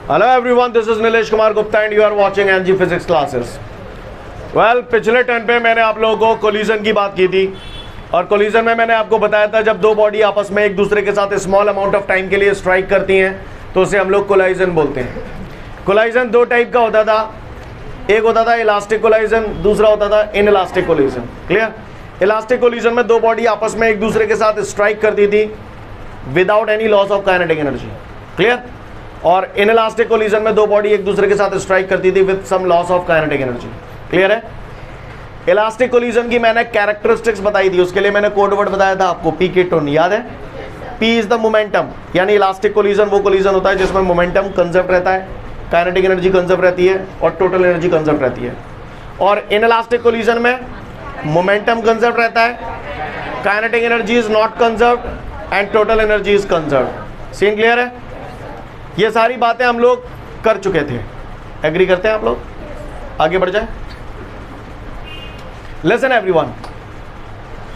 Hello everyone, this is Nilesh Kumar Gupta and you are watching NG Physics classes. Well, पिछले turn पे मैंने आप लोगों को कोलिजन की बात की थी और कोलिजन में मैंने आपको बताया था जब दो बॉडी आपस में एक दूसरे के साथ स्मॉल अमाउंट ऑफ टाइम के लिए स्ट्राइक करती हैं तो उसे हम लोग कोलाइजन बोलते हैं। कोलाइजन दो टाइप का होता था, एक होता था इलास्टिक कोलाइजन, दूसरा होता था inelastic collision. Clear? Elastic collision में दो बॉडी आपस में एक दूसरे के साथ स्ट्राइक करती थी without any loss of kinetic energy. Clear? और इनइलास्टिक कोलिजन में दो बॉडी एक दूसरे के साथ स्ट्राइक करती थी with some loss of kinetic energy. Clear है? इलास्टिक कोलिजन की मैंने कैरेक्टरिस्टिक्स बताई थी, उसके लिए मैंने कोड वर्ड बताया था आपको, पी के टोन याद है? पी इज द मोमेंटम, यानी इलास्टिक कोलिजन वो कोलिजन होता है जिसमें मोमेंटम कंजर्व रहता है, काइनेटिक एनर्जी कंजर्व रहती है और टोटल एनर्जी कंजर्व रहती है। और इनइलास्टिक कोलिजन में मोमेंटम कंजर्व रहता है, kinetic energy is not conserve and total energy is conserve. Scene clear है? ये सारी बातें हम लोग कर चुके थे, एग्री करते हैं आप लोग? आगे बढ़ जाए। लिसन एवरीवन,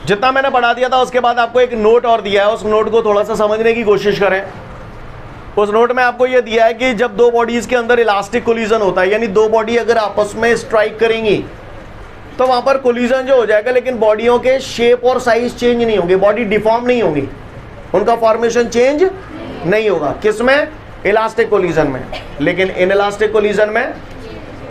जितना मैंने पढ़ा दिया था उसके बाद आपको एक नोट और दिया है, उस नोट को थोड़ा सा समझने की कोशिश करें। उस नोट में आपको यह दिया है कि जब दो बॉडीज के अंदर इलास्टिक कोलिजन होता है, यानी दो बॉडी अगर आपस में स्ट्राइक करेंगी तो वहां पर कोलिजन जो हो जाएगा, लेकिन बॉडियों के शेप और साइज चेंज नहीं होंगे, बॉडी डिफॉर्म नहीं होंगी, उनका फॉर्मेशन चेंज नहीं होगा। किसमें? इलास्टिक कोलिजन में। लेकिन इनइलास्टिक कोलिजन में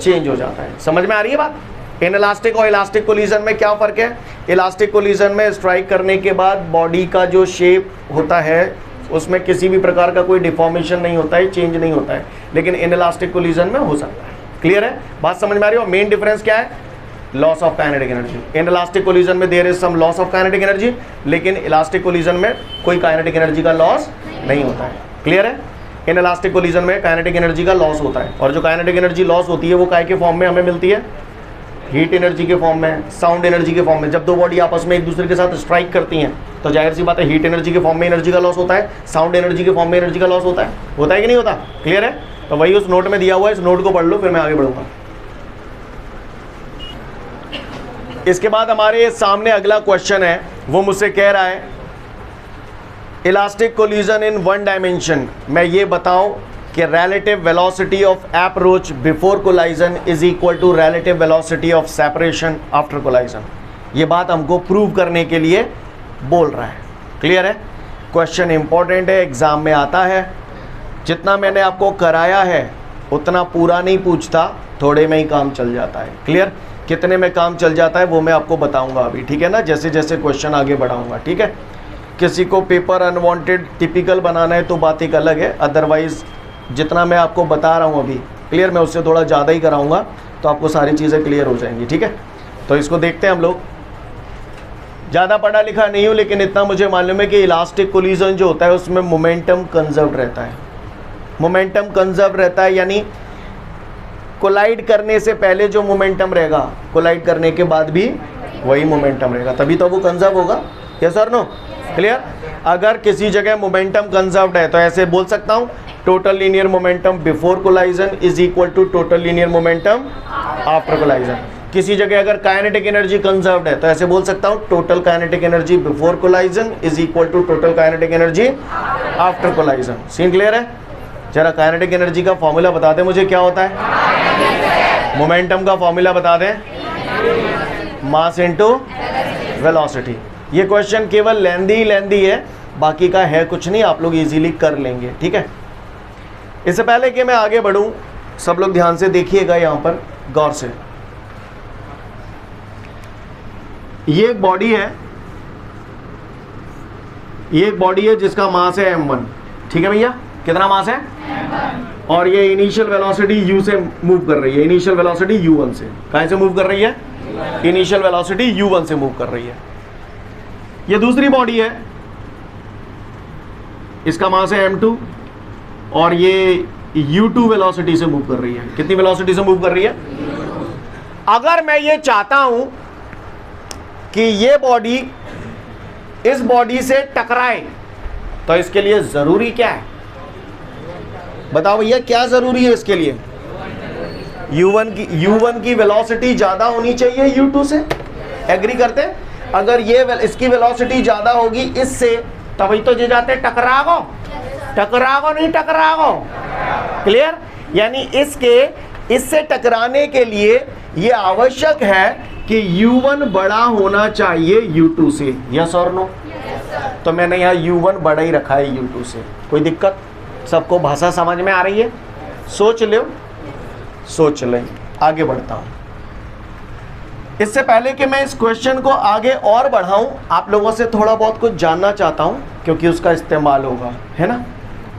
चेंज हो जाता है। समझ में आ रही है बात? इनइलास्टिक और इलास्टिक कोलिजन में क्या फर्क है? इलास्टिक कोलिजन में स्ट्राइक करने के बाद बॉडी का जो शेप होता है उसमें किसी भी प्रकार का कोई डिफॉर्मेशन नहीं होता है, चेंज नहीं होता है, लेकिन इनइलास्टिक कोलिजन में हो सकता है। क्लियर है? बात समझ में आ रही है? मेन डिफरेंस क्या है? Loss of kinetic energy. Inelastic collision में there is some loss of kinetic energy, लेकिन इलास्टिक कोलिजन में कोई काइनेटिक एनर्जी का लॉस नहीं होता है। क्लियर है? इनइलास्टिक कोलिजन में काइनेटिक एनर्जी का लॉस होता है, और जो काइनेटिक एनर्जी लॉस होती है वो काय के फॉर्म में हमें मिलती है? हीट एनर्जी के फॉर्म में, साउंड एनर्जी के फॉर्म में। जब दो बॉडी आपस में एक दूसरे के साथ स्ट्राइक करती हैं तो जाहिर सी बात है हीट एनर्जी के फॉर्म में एनर्जी का लॉस होता है, साउंड एनर्जी के फॉर्म में एनर्जी का लॉस होता है कि नहीं होता? क्लियर है? तो वही उस नोट में दिया हुआ है, इस नोट को पढ़ लो, फिर मैं आगे बढ़ूंगा। इसके बाद हमारे सामने अगला क्वेश्चन है, वो मुझसे कह रहा है elastic collision in one dimension मैं ये बताऊं कि relative velocity of approach before collision is equal to relative velocity of separation after collision। ये बात हमको प्रूव करने के लिए बोल रहा है। क्लियर है? क्वेश्चन इंपॉर्टेंट है, एग्जाम में आता है। जितना मैंने आपको कराया है उतना पूरा नहीं पूछता, थोड़े में ही काम चल जाता है। क्लियर? कितने में काम चल जाता है वो मैं आपको बताऊंगा अभी, ठीक है ना, जैसे जैसे क्वेश्चन आगे बढ़ाऊंगा। ठीक है? किसी को पेपर अनवांटेड टिपिकल बनाना है तो बात एक अलग है, अदरवाइज जितना मैं आपको बता रहा हूँ अभी, क्लियर, मैं उससे थोड़ा ज़्यादा ही कराऊंगा तो आपको सारी चीज़ें क्लियर हो जाएंगी। ठीक है? तो इसको देखते हैं हम लोग। ज़्यादा पढ़ा लिखा नहीं हूँ, लेकिन इतना मुझे मालूम है कि इलास्टिक कोलिजन जो होता है उसमें मोमेंटम कंजर्व रहता है। मोमेंटम कंजर्व रहता है यानी कोलाइड करने से पहले जो मोमेंटम रहेगा, कोलाइड करने के बाद भी वही मोमेंटम रहेगा, तभी तो वो कंजर्व होगा। यस और नो? क्लियर? अगर किसी जगह मोमेंटम कंजर्व्ड है तो ऐसे बोल सकता हूँ total linear momentum before collision is equal to total linear momentum after collision. किसी जगह अगर काइनेटिक एनर्जी कंजर्व्ड है तो ऐसे बोल सकता हूँ total kinetic energy before collision is equal to total kinetic energy after collision. Scene clear है? जरा काइनेटिक एनर्जी का फॉर्मूला बता दें मुझे, क्या होता है? मोमेंटम का फॉर्मूला बता दें, मास इनटू वेलोसिटी। ये क्वेश्चन केवल लेंदी है, बाकी का है कुछ नहीं, आप लोग इजीली कर लेंगे। ठीक है? इससे पहले कि मैं आगे बढ़ूं, सब लोग ध्यान से देखिएगा यहां पर गौर से। ये एक बॉडी है, ये एक बॉडी है जिसका मास है m1। ठीक है भैया? कितना मास है? m1। और ये इनिशियल वेलोसिटी u से मूव कर रही है, इनिशियल वेलोसिटी u1 से। कहां से मूव कर रही है? इनिशियल वेलोसिटी u1 से मूव कर रही है। ये दूसरी बॉडी है, इसका मास है m2 और ये u2 वेलोसिटी से मूव कर रही है। कितनी वेलोसिटी से मूव कर रही है? अगर मैं ये चाहता हूं कि ये बॉडी इस बॉडी से टकराए तो इसके लिए जरूरी क्या है? बताओ भैया, क्या जरूरी है इसके लिए? u1 की वेलोसिटी ज्यादा होनी चाहिए u2 से। एग्री करते हैं? अगर ये इसकी वेलोसिटी ज्यादा होगी इससे, तभी तो ये जाते टकराओ, नहीं टकराओ। क्लियर? यानी इससे टकराने के लिए ये आवश्यक है कि u1 बड़ा होना चाहिए u2 से, यस और नो? तो मैंने यहाँ u1 बड़ा ही रखा है u2 से। कोई दिक्कत? सबको भाषा समझ में आ रही है? सोच ले, आगे बढ़ता हूं। इससे पहले कि मैं इस क्वेश्चन को आगे और बढ़ाऊं, आप लोगों से थोड़ा बहुत कुछ जानना चाहता हूं, क्योंकि उसका इस्तेमाल होगा, है ना?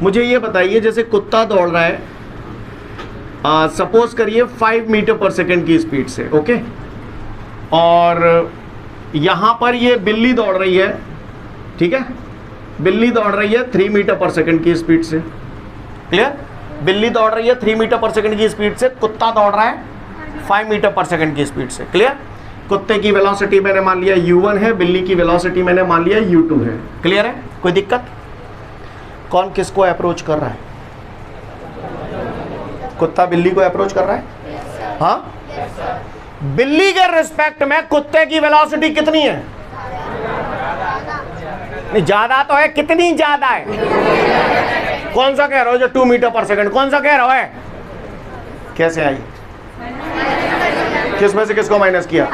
मुझे ये बताइए, जैसे कुत्ता दौड़ रहा है, सपोज करिए 5 मीटर पर सेकंड की स्पीड से, ओके, और यहां पर ये बिल्ली दौड़ रही है, ठीक है? बिल्ली दौड़ रही है 3 मीटर पर सेकंड की स्पीड से, क्लियर? बिल्ली दौड़ रही है 3 मीटर पर सेकंड की स्पीड से, कुत्ता दौड़ रहा है 5 मीटर पर सेकंड की स्पीड से, क्लियर? कुत्ते की वेलोसिटी मैंने मान लिया u1 है, बिल्ली की वेलोसिटी मैंने मान लिया u2 है, क्लियर है? कोई दिक्कत? कौन किसको अप्रोच कर रहा है? कुत्ता बिल्ली को अप्रोच कर रहा है? हाँ, बिल्ली के रिस्पेक्ट में कुत्ते की वेलोसिटी कितनी है? नहीं, ज्यादा तो है, कितनी ज्यादा है? कौन सा कह रहे हो जो 2 मीटर पर सेकंड, कौन सा कह रहे हो है? कैसे आई? किस में से किसको माइनस किया?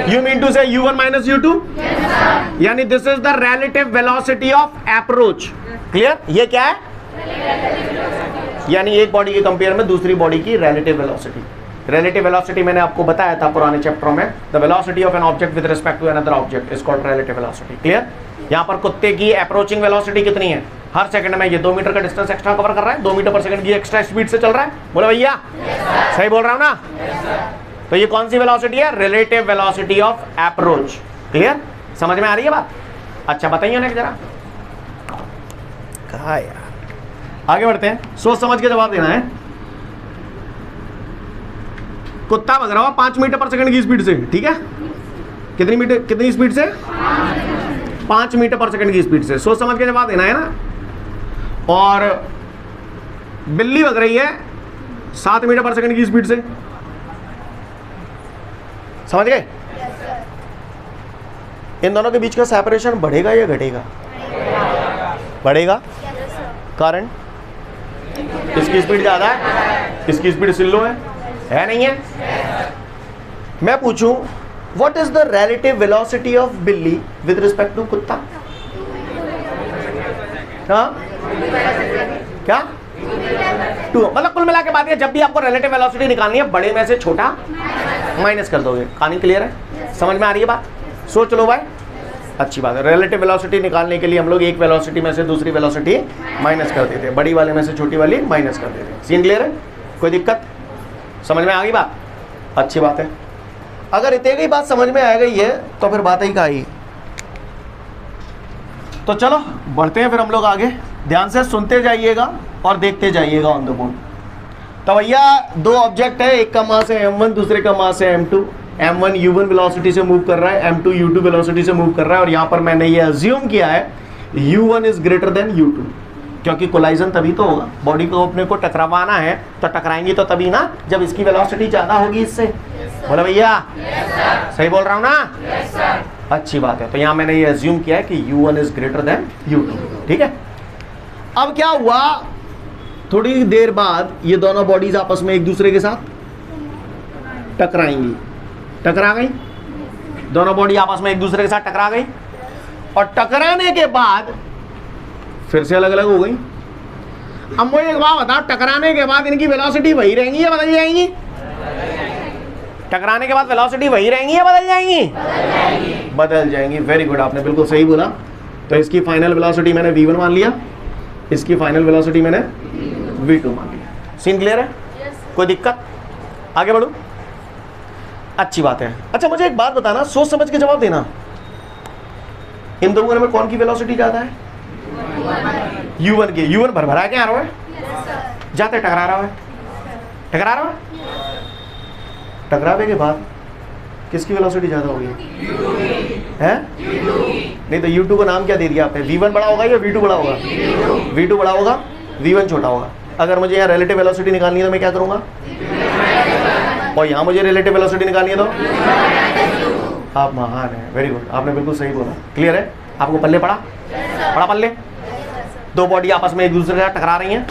यू मीन टू से u1 माइनस u2? यानी this is the relative velocity of approach, clear? ये क्या है? यानी एक बॉडी के कंपेयर में दूसरी बॉडी की रिलेटिव वेलोसिटी। रिलेटिव वेलोसिटी मैंने आपको बताया था पुराने चैप्टरों में, the velocity of an object with respect to another object is called relative velocity, clear? यहाँ पर कुत्ते की अप्रोचिंग वेलोसिटी कितनी है? हर सेकंड में ये 2 मीटर का डिस्टेंस एक्स्ट्रा कवर कर रहा है, 2 मीटर पर सेकंड की एक्स्ट्रा स्पीड से चल रहा है। बोलो भैया, सही बोल रहा हूं ना? तो ये कौन सी वेलोसिटी है? Relative velocity of approach, clear? समझ में आ रही है बात? अच्छा बताइए ना जरा, कहा यार? आगे बढ़ते हैं, सोच समझ के जवाब देना है। कुत्ता भग रहा हुआ 5 मीटर पर सेकंड की स्पीड से, ठीक है? कितनी स्पीड से? 5 मीटर पर सेकंड की स्पीड से। सोच समझ के जवाब देना है ना। और बिल्ली भग रही है 7 मीटर पर सेकंड की स्पीड से, समझ गए? इन दोनों के बीच का सेपरेशन बढ़ेगा या घटेगा? बढ़ेगा। कारण इसकी स्पीड ज्यादा है, इसकी स्पीड स्लो है नहीं है? मैं पूछूं, what is the relative velocity of बिल्ली विद रिस्पेक्ट टू कुत्ता? हाँ, क्या? 2। मतलब कुल मिला के बात है, जब भी आपको रिलेटिव वेलोसिटी निकालनी है, बड़े में से छोटा माइनस कर दोगे। कहानी क्लियर है? समझ में आ रही है बात? सोच लो भाई, अच्छी बात है। रिलेटिव वेलोसिटी निकालने के लिए हम लोग एक वेलोसिटी में से दूसरी वेलोसिटी माइनस कर देते हैं, बड़ी वाले में से छोटी वाली माइनस कर देते हैं। सीन क्लियर है? कोई दिक्कत? समझ में आ गई बात? अच्छी बात है। अगर इतनी ही बात समझ में आ गई है तो फिर बात ही का ही। तो चलो बढ़ते हैं फिर हम लोग आगे। ध्यान से सुनते जाइएगा और देखते जाइएगा ऑन द बोर्ड। तो भैया 2 ऑब्जेक्ट है, एक का मास है m1, दूसरे का मास है m2। m1 u1 वेलोसिटी से मूव कर रहा है, m2 u2 वेलोसिटी से मूव कर रहा है। और यहाँ पर मैंने ये अज्यूम किया है u1 is greater than u2, क्योंकि कोलाइजन तभी तो होगा। बॉडी को अपने को टकरावाना है तो टकराएंगी तो तभी ना, जब इसकी वेलोसिटी ज्यादा होगी इससे। बोला भैया, सही बोल रहा हूँ ना? अच्छी बात है। तो यहाँ मैंने ये अज्यूम किया है कि u1 is greater than u2, ठीक है? अब क्या हुआ, थोड़ी देर बाद ये दोनों बॉडीज आपस में एक दूसरे के साथ टकराएंगी। टकरा गई दोनों बॉडी आपस में एक दूसरे के साथ टकरा गई, और टकराने के बाद फिर से अलग अलग हो गई। अब मुझे एक बात बताओ, टकराने के बाद इनकी वेलोसिटी वही रहेंगी या बदल जाएंगी? टकराने के बाद वेलोसिटी वही रहेंगी या बदल जाएंगी? बदल जाएंगी। वेरी गुड, आपने बिल्कुल सही बोला। तो इसकी फाइनल वेलोसिटी मैंने v1 मान लिया, इसकी फाइनल वेलोसिटी मैंने v2 मान लिया। सीन क्लियर है? कोई दिक्कत? आगे बढ़ो। अच्छी बात है। अच्छा मुझे एक बात बताना, सोच समझ के जवाब देना, इन दोनों में कौन की वेलोसिटी ज्यादा है? u1 की। u1 भरभरा के आ रहा है, जाते टकरा रहा है, टकरा रहा है। टकरावे के बाद किसकी वेलोसिटी ज्यादा होगी? है? नहीं तो u2 को नाम क्या दे दिया आपने? v1 बड़ा होगा या v2 बड़ा होगा? v2 बड़ा होगा, v1 छोटा होगा। अगर मुझे यहाँ रिलेटिव वेलोसिटी निकालनी है तो मैं क्या करूंगा? और यहाँ मुझे रिलेटिव वेलोसिटी निकालनी है तो आप महान है। वेरी गुड, आपने बिल्कुल सही बोला। क्लियर है? आपको पल्ले पड़ा? पड़ा पल्ले? 2 बॉडी आपस में एक दूसरे के साथ टकरा रही हैं,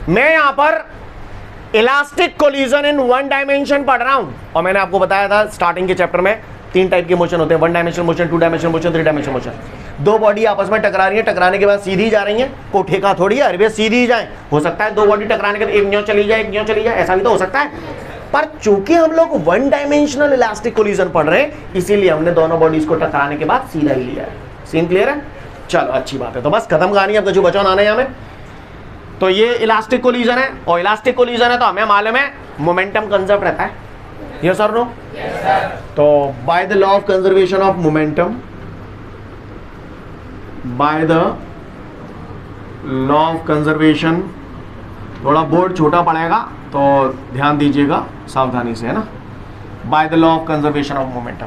मैं यहां पर elastic collision in one dimension पढ़ रहा हूं, और मैंने आपको बताया था स्टार्टिंग के चैप्टर में 3 टाइप के मोशन होते हैं, 1 dimensional motion, 2 dimensional motion, 3 dimensional motion. 2 body आपस में टकरा रही है, टकराने के बाद सीधी जा रही है, को ठेका थोड़ी है, अरे भैया सीधी जाए, हो सकता है 2 बॉडी टकराने के बाद एक न्यों चली जाए, एक न्यों चली जाए, ऐसा भी तो हो सकता है। पर चूंकि हम लोग 1 डायमेंशनल इलास्टिक कोलिजन पढ़ रहे हैं, इसीलिए हमने दोनों बॉडीज को टकराने के बाद सीधा ही लिया है। सीन क्लियर है? चलो अच्छी बात है, तो बस खत्म कहानी, अब जो बचा आना है हमें। तो ये इलास्टिक कोलिजन है, और इलास्टिक कोलिजन है तो हमें मालूम है मोमेंटम कंजर्व रहता है, यस और नो? तो by the law of conservation of momentum, by the law of conservation, थोड़ा बोर्ड छोटा पड़ेगा तो ध्यान दीजिएगा सावधानी से, है ना। By the law of conservation of momentum,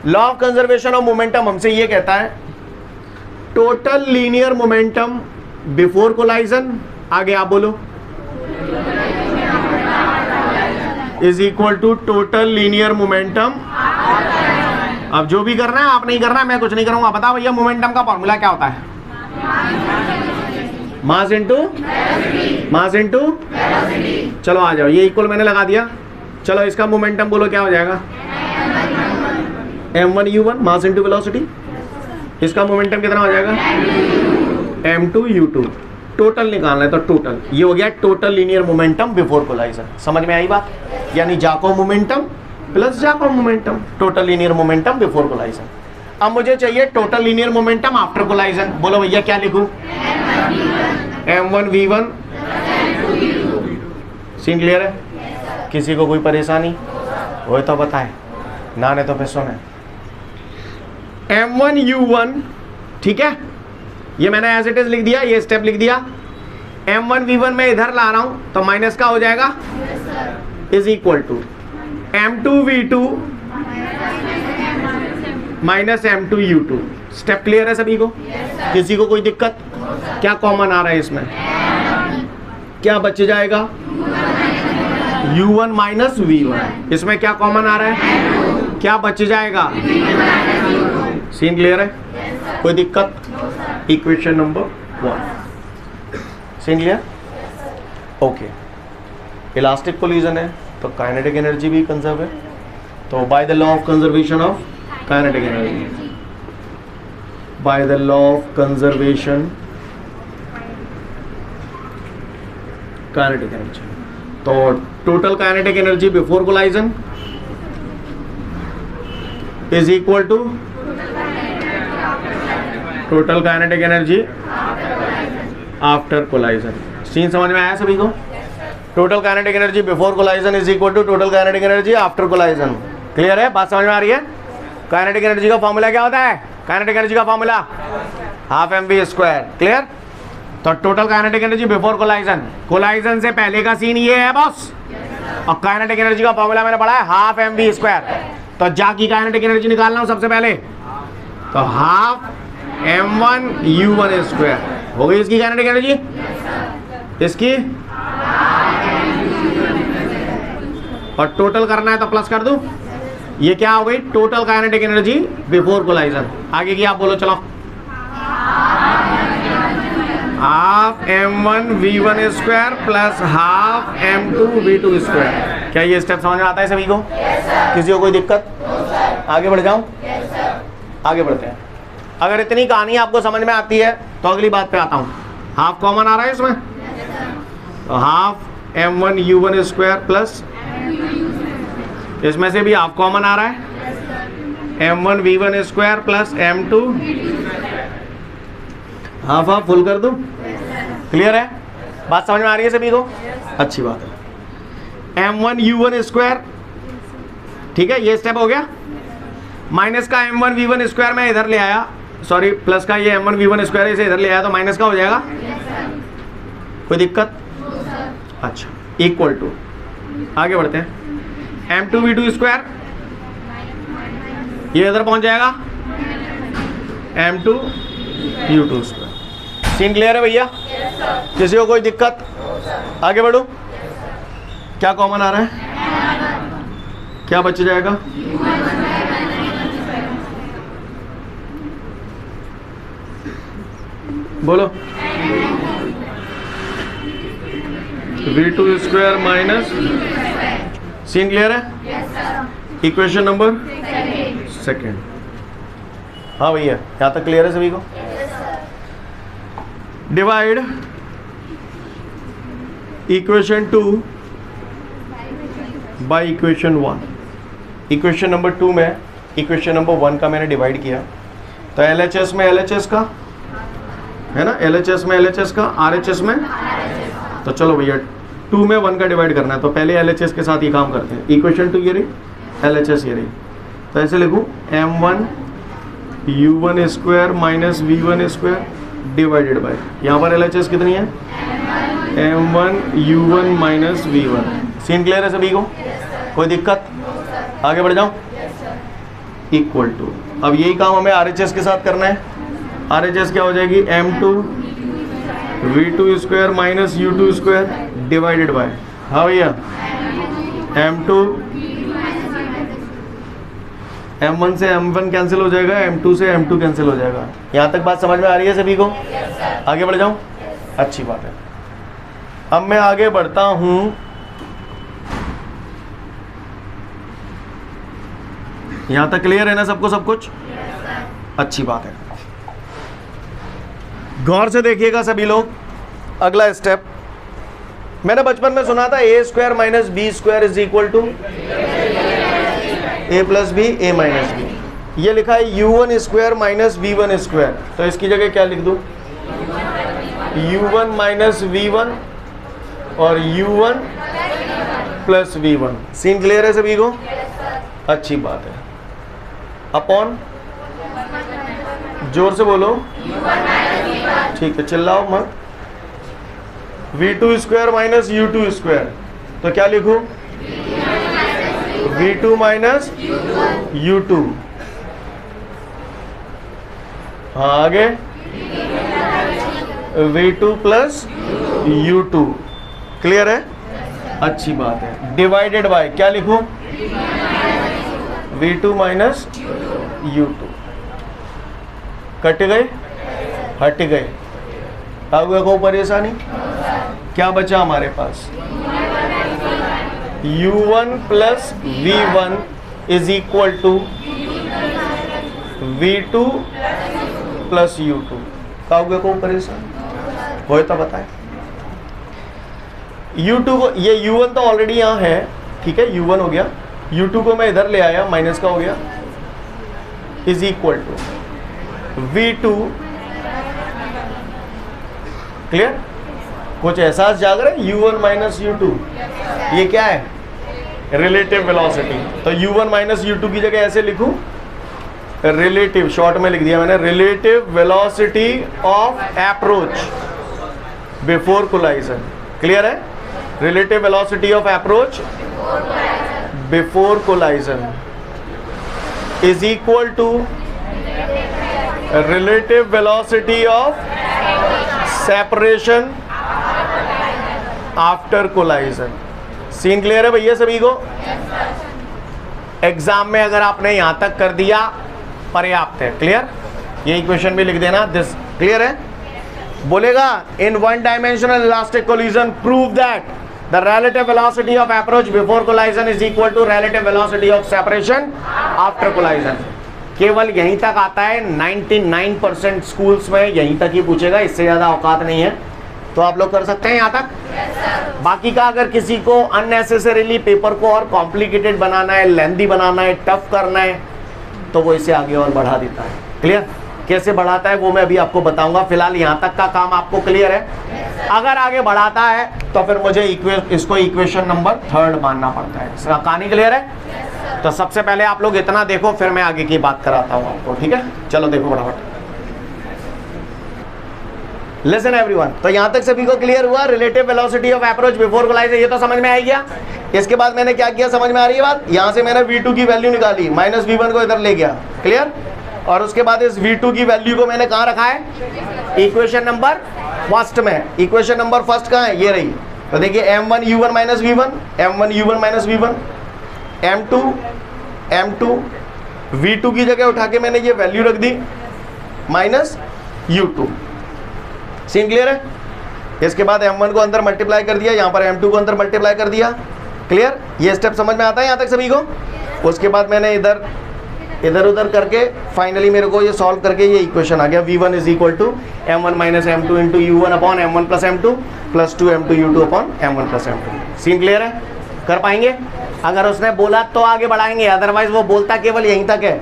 law of conservation of momentum हमसे ये कहता है total linear momentum before collision, आगे आप बोलो, is equal to total linear momentum. अब जो भी करना है आप नहीं करना है, मैं कुछ नहीं करूंगा। बताओ भैया मोमेंटम का फॉर्मूला क्या होता है? मास इंटू मास इंटू, चलो आ जाओ, ये इक्वल मैंने लगा दिया। चलो इसका मोमेंटम बोलो क्या हो जाएगा? m1 u1 mass into velocity. इसका मोमेंटम कितना हो जाएगा? m2 u2। टोटल निकालना है तो टोटल, ये हो गया total linear momentum before collision. समझ में आई बात? यानी Jacob momentum plus Jacob momentum, total linear momentum before collision. अब मुझे चाहिए total linear momentum after collision. बोलो भैया क्या लिखूं? m1 v1। सीन क्लियर है? किसी को कोई परेशानी हो तो बताए, ना नहीं तो फिर सुने। m1 u1, ठीक है, ये मैंने एज इट इज लिख दिया, ये स्टेप लिख दिया। m1 v1 मैं इधर ला रहा हूं तो माइनस का हो जाएगा, is equal to m2 v2 minus m2 u2। Step clear है सभी को? किसी को कोई दिक्कत? क्या कॉमन आ रहा है इसमें? क्या बच जाएगा? u1 minus v1। इसमें क्या कॉमन आ रहा है? क्या बच जाएगा? सीन क्लियर है? कोई दिक्कत? Equation number 1। Scene clear? Okay. Elastic collision है तो काइनेटिक एनर्जी भी कंजर्व है, तो by the law of conservation of kinetic energy, by the law of conservation kinetic energy, तो total kinetic energy before collision is equal to total kinetic energy after collision. Scene समझ में आया सभी को? Total kinetic energy before collision is equal to total kinetic energy after collision. Clear है? बात समझ में आ रही है? काइनेटिक एनर्जी का फॉर्मूला क्या होता है? काइनेटिक एनर्जी का फॉर्मूला हाफ mv²। क्लियर? तो total kinetic energy before collision, collision से पहले का सीन ये है बॉस। और काइनेटिक एनर्जी का फॉर्मूला मैंने पढ़ा है हाफ mv²। तो जा की काइनेटिक एनर्जी निकालना हूं सबसे पहले, तो हाफ m1 u1² हो गई इसकी काइनेटिक एनर्जी। इसकी और टोटल करना है तो प्लस कर दूं, ये क्या हो गई? Total kinetic energy before collision. आगे की आप बोलो, चलो। Half m1 v1² plus half m2 v2²। क्या ये स्टेप समझ में आता है सभी को? किसी को कोई दिक्कत? आगे बढ़ जाऊं? आगे बढ़ते हैं। अगर इतनी कहानी आपको समझ में आती है तो अगली बात पे आता हूं। हाफ कॉमन आ रहा है इसमें, तो हाफ m1 u1² प्लस, इसमें से भी हाफ कॉमन आ रहा है, m1 v1² plus m2, half half full कर दूं। क्लियर है? बात समझ में आ रही है सभी को? अच्छी बात है। m1 u1², ठीक है, ये स्टेप हो गया। माइनस का m1 v1² मैं इधर ले आया, सॉरी प्लस का ये m1 v1² इसे इधर ले आया तो माइनस का हो जाएगा। कोई दिक्कत? अच्छा, इक्वल टू, आगे बढ़ते हैं, m2 v2², ये इधर पहुंच जाएगा m2 u2²। सीन क्लियर है भैया? किसी को कोई दिक्कत? आगे बढ़ो। क्या कॉमन आ रहा है? क्या बच जाएगा? बोलो। V2 square minus, scene clear है? Equation number second. हाँ भैया, यहाँ तक क्लियर है सभी को? Divide equation 2 by equation 1। Equation number 2 में इक्वेशन नंबर 1 का मैंने डिवाइड किया, तो LHS में LHS का है ना, LHS में LHS का, RHS में, तो चलो भैया 2 में 1 का डिवाइड करना है, तो पहले LHS के साथ ये काम करते हैं। इक्वेशन 2 ये रही, LHS ये रही, तो ऐसे लिखूँ M1 U1 square minus V1 square divided by, यहाँ पर LHS कितनी है? M1 U1 minus V1। Scene clear है सभी को? कोई दिक्कत? आगे बढ़ जाऊँ? इक्वल टू, अब यही काम हमें RHS के साथ करना है। RHS क्या हो जाएगी? M2 V2 square minus U2 square divided by, हाँ भैया, M2 M1 से M1 कैंसिल हो जाएगा, M2 से M2 कैंसिल हो जाएगा। यहाँ तक बात समझ में आ रही है सभी को? आगे बढ़ जाऊँ? अच्छी बात है। अब मैं आगे बढ़ता हूँ, यहाँ तक क्लियर है ना सबको सब कुछ? अच्छी बात है। गौर से देखिएगा सभी लोग, अगला स्टेप मैंने बचपन में सुना था, A square minus B square is equal to A plus B A minus B. ये लिखा है U1 square minus V1 square, तो इसकी जगह क्या लिख दूं? U1 माइनस V1 और U1 plus V1। Scene clear है सभी को? अच्छी बात है। अपॉन, जोर से बोलो, ठीक है, चिल्लाओ मत। V2 square minus U2 square, तो क्या लिखूं? V2 minus U2। हाँ आगे, V2 प्लस U2। क्लियर है? अच्छी बात है। डिवाइडेड बाय क्या लिखूं? V2 minus U2। कट गए, हट गए, आगे को परेशानी क्या बचा हमारे पास? U1 plus V1 is equal to V2 plus U2। काउगे को परेशान हो तो बताए। U2 को, ये U1 तो ऑलरेडी यहाँ है, ठीक है, U1 हो गया, U2 को मैं इधर ले आया, माइनस का हो गया, is equal to V2। Clear? कुछ एहसास जाग रहा है? U1 माइनस U2, ये क्या है? Relative velocity. तो U1 माइनस U2 की जगह ऐसे लिखूं, रिलेटिव, शॉर्ट में लिख दिया मैंने, relative velocity of approach before collision. Clear है? Relative velocity of approach before collision is equal to relative velocity of separation after collision. Scene clear है भैया सभी को? एग्जाम में अगर आपने यहां तक कर दिया पर्याप्त है। क्लियर? ये इक्वेशन भी लिख देना, दिस क्लियर है? बोलेगा in one dimensional elastic collision prove that the relative velocity of approach before collision is equal to relative velocity of separation after collision. केवल यहीं तक आता है, 99% स्कूल्स में यहीं तक ही पूछेगा, इससे ज्यादा औकात नहीं है। तो आप लोग कर सकते हैं यहाँ तक। बाकी का अगर किसी को अननेसेसरीली पेपर को और कॉम्प्लिकेटेड बनाना है, लेंथी बनाना है, टफ करना है, तो वो इसे आगे और बढ़ा देता है। क्लियर? कैसे बढ़ाता है वो मैं अभी आपको बताऊंगा। फिलहाल यहाँ तक का काम आपको क्लियर है। अगर आगे बढ़ाता है तो फिर मुझे इसको इक्वेशन नंबर 3 मानना पड़ता है। इसका कहानी क्लियर है? तो सबसे पहले आप लोग इतना देखो, फिर मैं आगे की बात कराता हूँ आपको। ठीक है, चलो देखो फटाफट। लिसन एवरीवन, तो यहां तक सभी को क्लियर हुआ? Relative velocity of approach before collision, ये तो समझ में आ गया। इसके बाद मैंने क्या किया, समझ में आ रही है बात? यहां से मैंने V2 की वैल्यू निकाली, माइनस V1 को इधर ले गया। क्लियर? और उसके बाद इस V2 की वैल्यू को मैंने कहां रखा है? इक्वेशन नंबर फर्स्ट में। इक्वेशन नंबर फर्स्ट कहां है? ये रही। तो देखिए M1 U1 minus V1, M1 U1 minus V1, M2 V2 की जगह उठा के मैंने ये वैल्यू रख दी, माइनस U2। सीन क्लियर है? इसके बाद m1 को अंदर मल्टीप्लाई कर दिया, यहाँ पर m2 को अंदर मल्टीप्लाई कर दिया। क्लियर? ये स्टेप समझ में आता है यहाँ तक सभी को? उसके बाद मैंने इधर उधर करके फाइनली मेरे को ये सॉल्व करके ये इक्वेशन आ गया, v1 is equal to m1 minus m2 into u1 upon m1 plus m2 plus 2m2 u2 upon m1 plus m2। Scene clear है? कर पाएंगे? अगर उसने बोला तो आगे बढ़ाएंगे, अदरवाइज वो बोलता केवल यहीं तक है।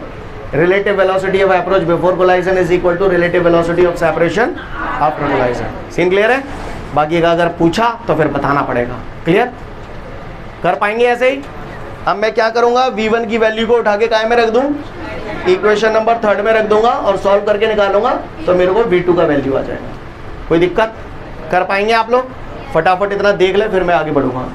Relative velocity of approach before collision is equal to relative velocity of separation after collision. Scene clear है? बाकी का अगर पूछा तो फिर बताना पड़ेगा। क्लियर? कर पाएंगे ऐसे ही? अब मैं क्या करूंगा, v1 की वैल्यू को उठा के काय में रख दूं, इक्वेशन नंबर 3 में रख दूंगा और सॉल्व करके निकालूंगा तो मेरे को v2 का वैल्यू आ जाएगा। कोई दिक्कत? कर पाएंगे आप लोग? फटाफट इतना देख ले फिर मैं आगे बढ़ूंगा।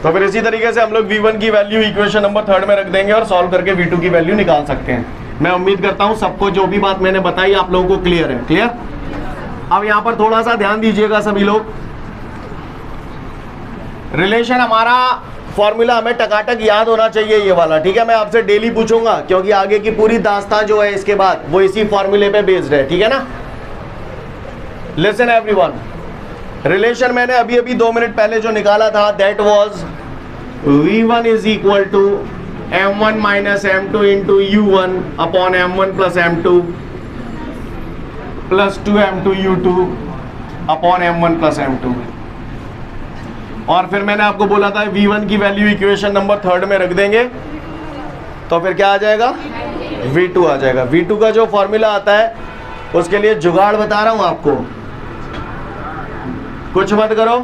तो फिर इसी तरीके से हम लोग v1 की वैल्यू इक्वेशन नंबर 3 में रख देंगे और सॉल्व करके v2 की वैल्यू निकाल सकते हैं। मैं उम्मीद करता हूं सबको जो भी बात मैंने बताई आप लोगों को क्लियर है। क्लियर? अब यहां पर थोड़ा सा ध्यान दीजिएगा सभी लोग। रिलेशन हमारा फॉर्मूला हमें टकाटक याद होना चाहिए ये वाला, ठीक है? मैं आपसे डेली पूछूंगा क्योंकि आगे की पूरी दास्तां जो है इसके बाद वो इसी फॉर्मूले पे बेस्ड है, ठीक है ना? लिसन एवरीवन, रिलेशन मैंने अभी अभी 2 मिनट पहले जो निकाला था that was v1 is equal to m1 minus m2 into u1 upon m1 plus m2 plus 2m2 u2 upon m1 plus m2। और फिर मैंने आपको बोला था v1 की वैल्यू इक्वेशन नंबर 3 में रख देंगे तो फिर क्या आ जाएगा, v2 आ जाएगा। v2 का जो फॉर्मूला आता है उसके लिए जुगाड़ बता रहा हूं आपको, कुछ मत करो,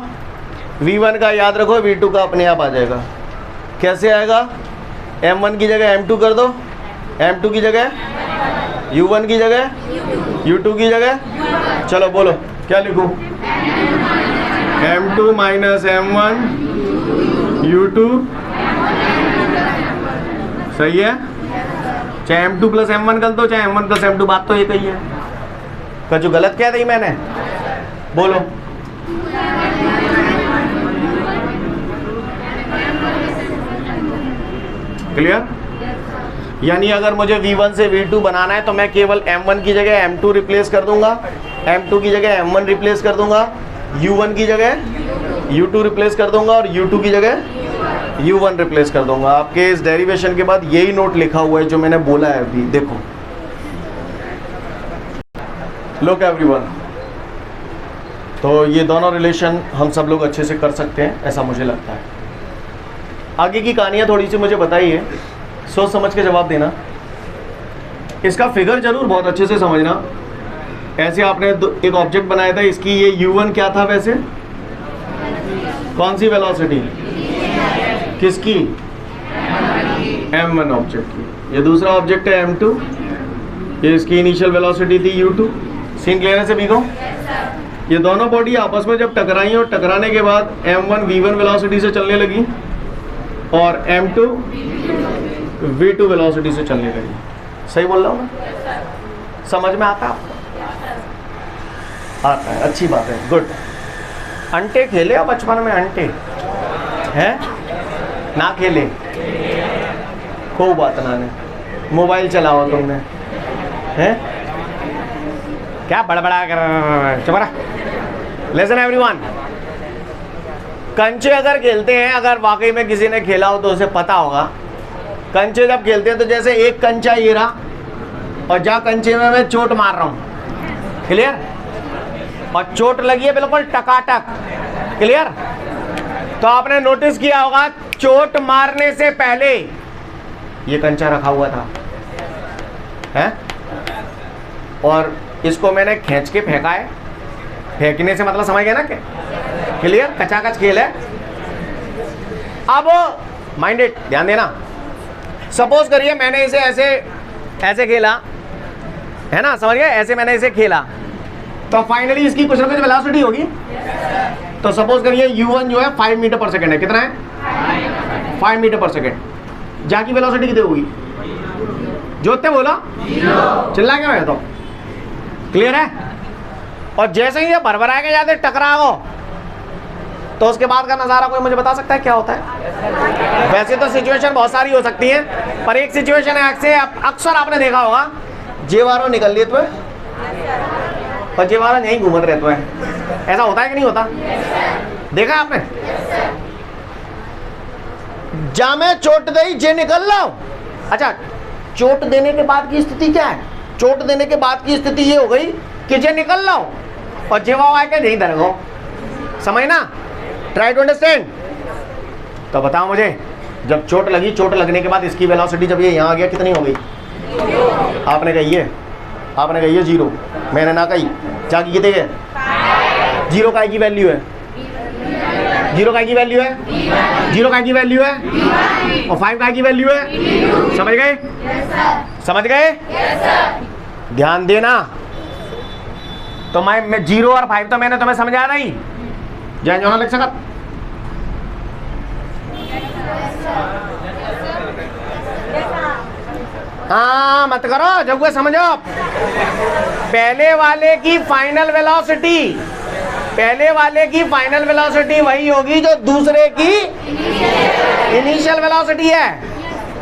v1 का याद रखो, v2 का अपने आप आ जाएगा। कैसे आएगा? m1 की जगह m2 कर दो, m2 की जगह u1 की जगह u2 की जगह, चलो बोलो क्या लिखूं, m2 माइनस m1 u2, सही है? चाहे m2 प्लस m1 कर दो चाहे m1 प्लस m2, बात तो एक ही है। कुछ गलत क्या दी मैंने? बोलो। क्लियर? यानी अगर मुझे v1 से v2 बनाना है तो मैं केवल m1 की जगह m2 रिप्लेस कर दूंगा, m2 की जगह m1 रिप्लेस कर दूंगा, u1 की जगह u2 रिप्लेस कर दूंगा और u2 की जगह u1 रिप्लेस कर दूंगा। आपके इस डेरिवेशन के बाद यही नोट लिखा हुआ है जो मैंने बोला है अभी, देखो। लुक एवरीवन, तो ये दोनों रिलेशन हम सब लोग अच्छे से कर सकते हैं ऐसा मुझे लगता है। आगे की कहानियाँ थोड़ी सी मुझे बताइए, सोच समझ के जवाब देना। इसका फिगर जरूर बहुत अच्छे से समझना। ऐसे आपने एक ऑब्जेक्ट बनाया था, इसकी ये u1 क्या था वैसे, कौन सी वेलोसिटी, किसकी, m1 ऑब्जेक्ट की। ये दूसरा ऑब्जेक्ट है m2, ये इसकी इनिशियल वेलोसिटी थी u2। सीन क्लियर है सभी को? ये दोनों बॉडी आपस में जब टकराई और टकराने के बाद m1 v1 वेलोसिटी से चलने लगी और m2 v2 वेलोसिटी से चलने लगी। सही बोल रहा हूँ मैं? समझ में आता है आपको? आता है, अच्छी बात है, गुड। अंटे खेले हो बचपन में? अंटे हैं ना खेले? खूब बात नाने, मोबाइल चलाओ तुमने, हैं क्या बड़बड़ा कर, चुप रहा। लिसन एवरीवन, कंचे अगर खेलते हैं, अगर वाकई में किसी ने खेला हो तो उसे पता होगा, कंचे जब खेलते हैं तो जैसे एक कंचा ये रहा और जहाँ कंचे में मैं चोट मार रहा हूँ, क्लियर, और चोट लगी है बिल्कुल टकाटक, क्लियर। तो आपने नोटिस किया होगा चोट मारने से पहले ये कंचा रखा हुआ था, है? और इसको मैंने खींच के फेंका है। फेंकने से मतलब समझ गए ना? क्या क्लियर? कचाकच खेल है। अब माइंडेड, ध्यान देना। सपोज करिए मैंने इसे ऐसे ऐसे खेला, है ना, समझ गए? ऐसे मैंने इसे खेला तो फाइनली इसकी कुछ ना कुछ वेलोसिटी होगी। तो सपोज करिए u1 जो है 5 मीटर पर सेकेंड है। कितना है? 5 मीटर पर सेकेंड। जा की वेलोसिटी कितनी होगी? जोते बोला, चिल्ला के मैं तो, क्लियर है? और जैसे ही ये भरभरा के जाते टकराओ तो उसके बाद का नज़ारा कोई मुझे बता सकता है क्या होता है? वैसे तो सिचुएशन बहुत सारी हो सकती है, पर एक सिचुएशन है अक्सर आपने देखा होगा, जेवारो निकल लिए तो और जे वाला यहीं घूमत रहता है। ऐसा होता है कि नहीं होता? देखा आपने? जा मैं चोट दई जे निकल लो। अच्छा, चोट देने के बाद की स्थिति क्या है? चोट देने के बाद की स्थिति ये हो गई कि जे निकल लो और जे वाव आके यहीं धर गो। समझ ना? Try to understand. तो बताओ मुझे, जब चोट लगी, चोट लगने के बाद इसकी वेलोसिटी जब ये यहाँ आ गया कितनी हो गई? आपने कही है, आपने कही है 0, मैंने ना कही। जाके कितने गए? 0 का की वैल्यू है, 0 का की वैल्यू है, 0 का की वैल्यू है और 5 का की वैल्यू है। समझ गए? समझ गए? ध्यान देना। तो मैं 0 और 5 तो मैंने तुम्हें समझाया नहीं। जय जो ना लिख सकत। हाँ मत करो, जब वो समझो। पहले वाले की फाइनल वेलोसिटी, पहले वाले की फाइनल वेलोसिटी वही होगी जो दूसरे की इनिशियल वेलोसिटी है,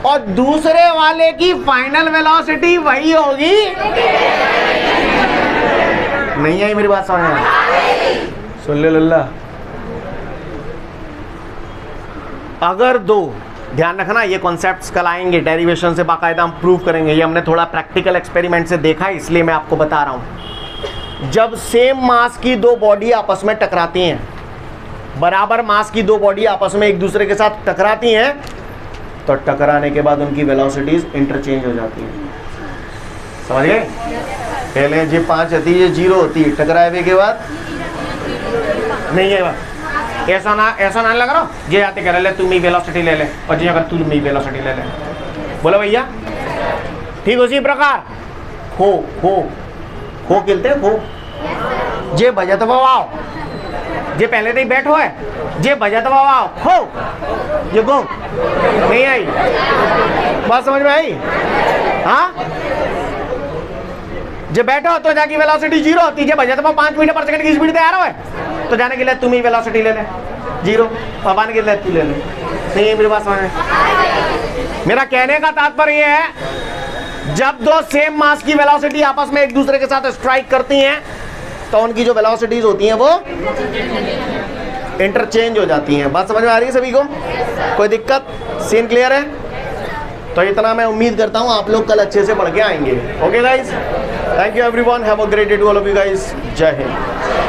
और दूसरे वाले की फाइनल वेलोसिटी वही होगी। नहीं आई मेरी बात समझ में? सुन ले लल्ला। अगर दो, ध्यान रखना ये कॉन्सेप्ट्स कल आएंगे, डेरिवेशन से बाकायदा हम प्रूव करेंगे। ये हमने थोड़ा प्रैक्टिकल एक्सपेरिमेंट से देखा है, इसलिए मैं आपको बता रहा हूं। जब सेम मास की दो बॉडी आपस में टकराती हैं, बराबर मास की दो बॉडी आपस में एक दूसरे के साथ टकराती हैं, तो टकराने के बाद उनकी वेलोसिटीज इंटरचेंज हो जाती हैं। समझ गए? पहले जी 5 होती है, 0 होती है, टकराए के बाद नहीं है। ऐसा ना लग रहा जे आते कर ले, तुम ही वेलोसिटी ले ले, और जी अगर तुम ही वेलोसिटी ले ले। बोलो भैया, ठीक उसी प्रकार खो खेलते हैं। खो जे बजत बवाओ, जे पहले तो ही बैठो है, जे बजत बवाओ खो, ये गो नहीं आई। बात समझ में आई? हाँ, जे बैठो तो जाकी वेलोसिटी 0 होती, जे बजत 5 मीटर पर सेकंड की स्पीड तैयार हो तो जाने के लिए तुम ही वेलोसिटी ले ले 0, और आने के लिए तू ले ले। नहीं मेरी बात समझ में? मेरा कहने का तात्पर्य है, जब दो सेम मास की वेलोसिटी आपस में एक दूसरे के साथ स्ट्राइक करती हैं, तो उनकी जो वेलोसिटीज होती हैं वो इंटरचेंज हो जाती हैं। बात समझ में आ रही है सभी को? कोई दिक्कत? सीन क्लियर है? तो इतना मैं उम्मीद करता हूं आप लोग कल अच्छे से पढ़ के आएंगे। Okay guys, thank you everyone, have a great day to all of you guys. जय हिंद।